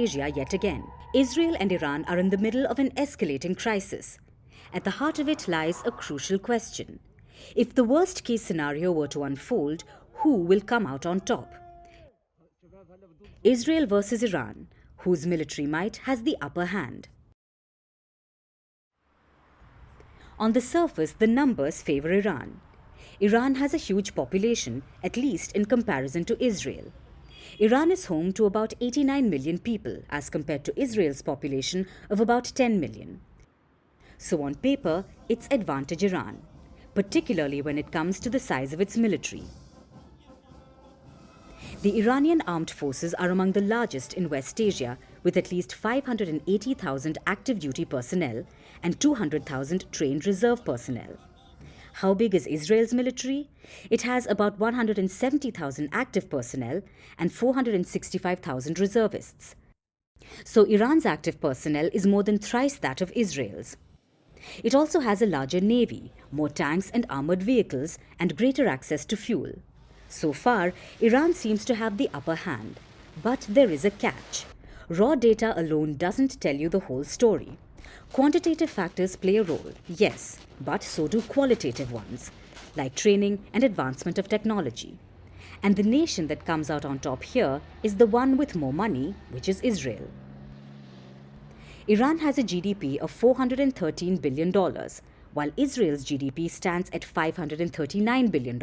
Asia yet again. Israel and Iran are in the middle of an escalating crisis. At the heart of it lies a crucial question. If the worst-case scenario were to unfold, who will come out on top? Israel versus Iran, whose military might has the upper hand. On the surface, the numbers favor Iran. Iran has a huge population, at least in comparison to Israel. Iran is home to about 89 million people as compared to Israel's population of about 10 million. So on paper, it's advantage Iran, particularly when it comes to the size of its military. The Iranian armed forces are among the largest in West Asia, with at least 580,000 active duty personnel and 200,000 trained reserve personnel. How big is Israel's military? It has about 170,000 active personnel and 465,000 reservists. So Iran's active personnel is more than thrice that of Israel's. It also has a larger navy, more tanks and armored vehicles, and greater access to fuel. So far, Iran seems to have the upper hand. But there is a catch. Raw data alone doesn't tell you the whole story. Quantitative factors play a role, yes, but so do qualitative ones, like training and advancement of technology. And the nation that comes out on top here is the one with more money, which is Israel. Iran has a GDP of $413 billion, while Israel's GDP stands at $539 billion.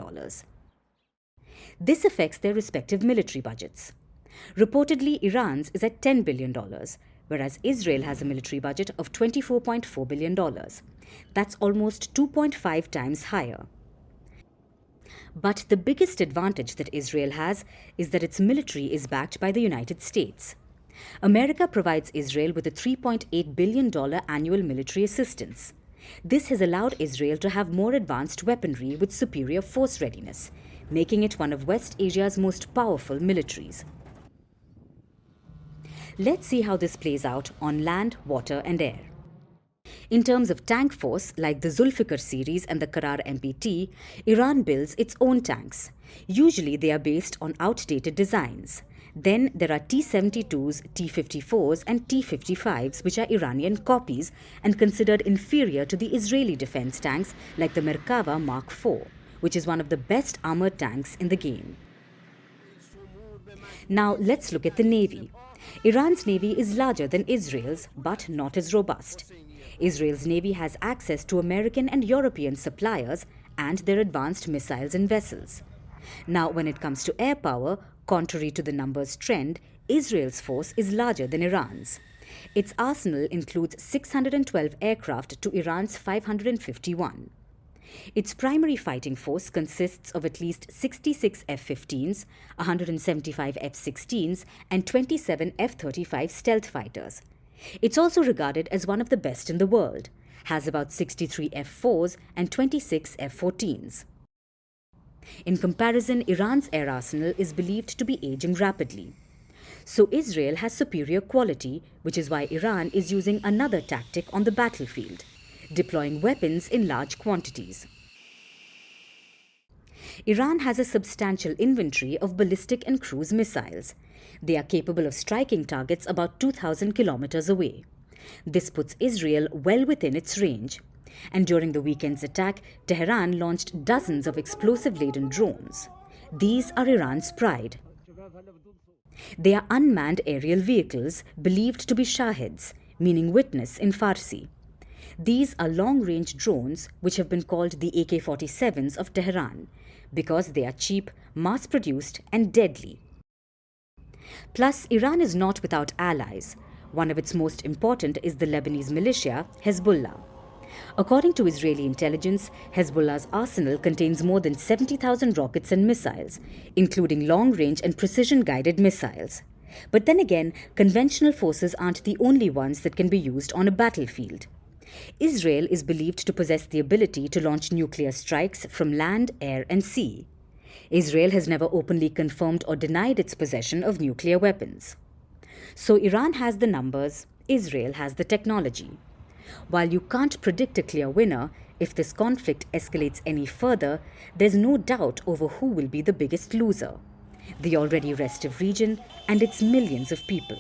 This affects their respective military budgets. Reportedly, Iran's is at $10 billion, whereas Israel has a military budget of $24.4 billion. That's almost 2.5 times higher. But the biggest advantage that Israel has is that its military is backed by the United States. America provides Israel with a $3.8 billion annual military assistance. This has allowed Israel to have more advanced weaponry with superior force readiness, making it one of West Asia's most powerful militaries. Let's see how this plays out on land, water and air. In terms of tank force, like the Zulfikar series and the Karar MPT, Iran builds its own tanks. Usually they are based on outdated designs. Then there are T-72s, T-54s and T-55s, which are Iranian copies and considered inferior to the Israeli defense tanks like the Merkava Mark IV, which is one of the best armored tanks in the game. Now let's look at the Navy. Iran's Navy is larger than Israel's, but not as robust. Israel's Navy has access to American and European suppliers and their advanced missiles and vessels. Now, when it comes to air power, contrary to the numbers trend, Israel's force is larger than Iran's. Its arsenal includes 612 aircraft to Iran's 551. Its primary fighting force consists of at least 66 F-15s, 175 F-16s, and 27 F-35 stealth fighters. It's also regarded as one of the best in the world, has about 63 F-4s and 26 F-14s. In comparison, Iran's air arsenal is believed to be aging rapidly. So Israel has superior quality, which is why Iran is using another tactic on the battlefield, deploying weapons in large quantities. Iran has a substantial inventory of ballistic and cruise missiles. They are capable of striking targets about 2,000 kilometers away. This puts Israel well within its range. And during the weekend's attack, Tehran launched dozens of explosive-laden drones. These are Iran's pride. They are unmanned aerial vehicles believed to be Shahids, meaning witness in Farsi. These are long-range drones which have been called the AK-47s of Tehran because they are cheap, mass-produced and deadly. Plus, Iran is not without allies. One of its most important is the Lebanese militia, Hezbollah. According to Israeli intelligence, Hezbollah's arsenal contains more than 70,000 rockets and missiles, including long-range and precision-guided missiles. But then again, conventional forces aren't the only ones that can be used on a battlefield. Israel is believed to possess the ability to launch nuclear strikes from land, air and sea. Israel has never openly confirmed or denied its possession of nuclear weapons. So Iran has the numbers, Israel has the technology. While you can't predict a clear winner, if this conflict escalates any further, there's no doubt over who will be the biggest loser: the already restive region and its millions of people.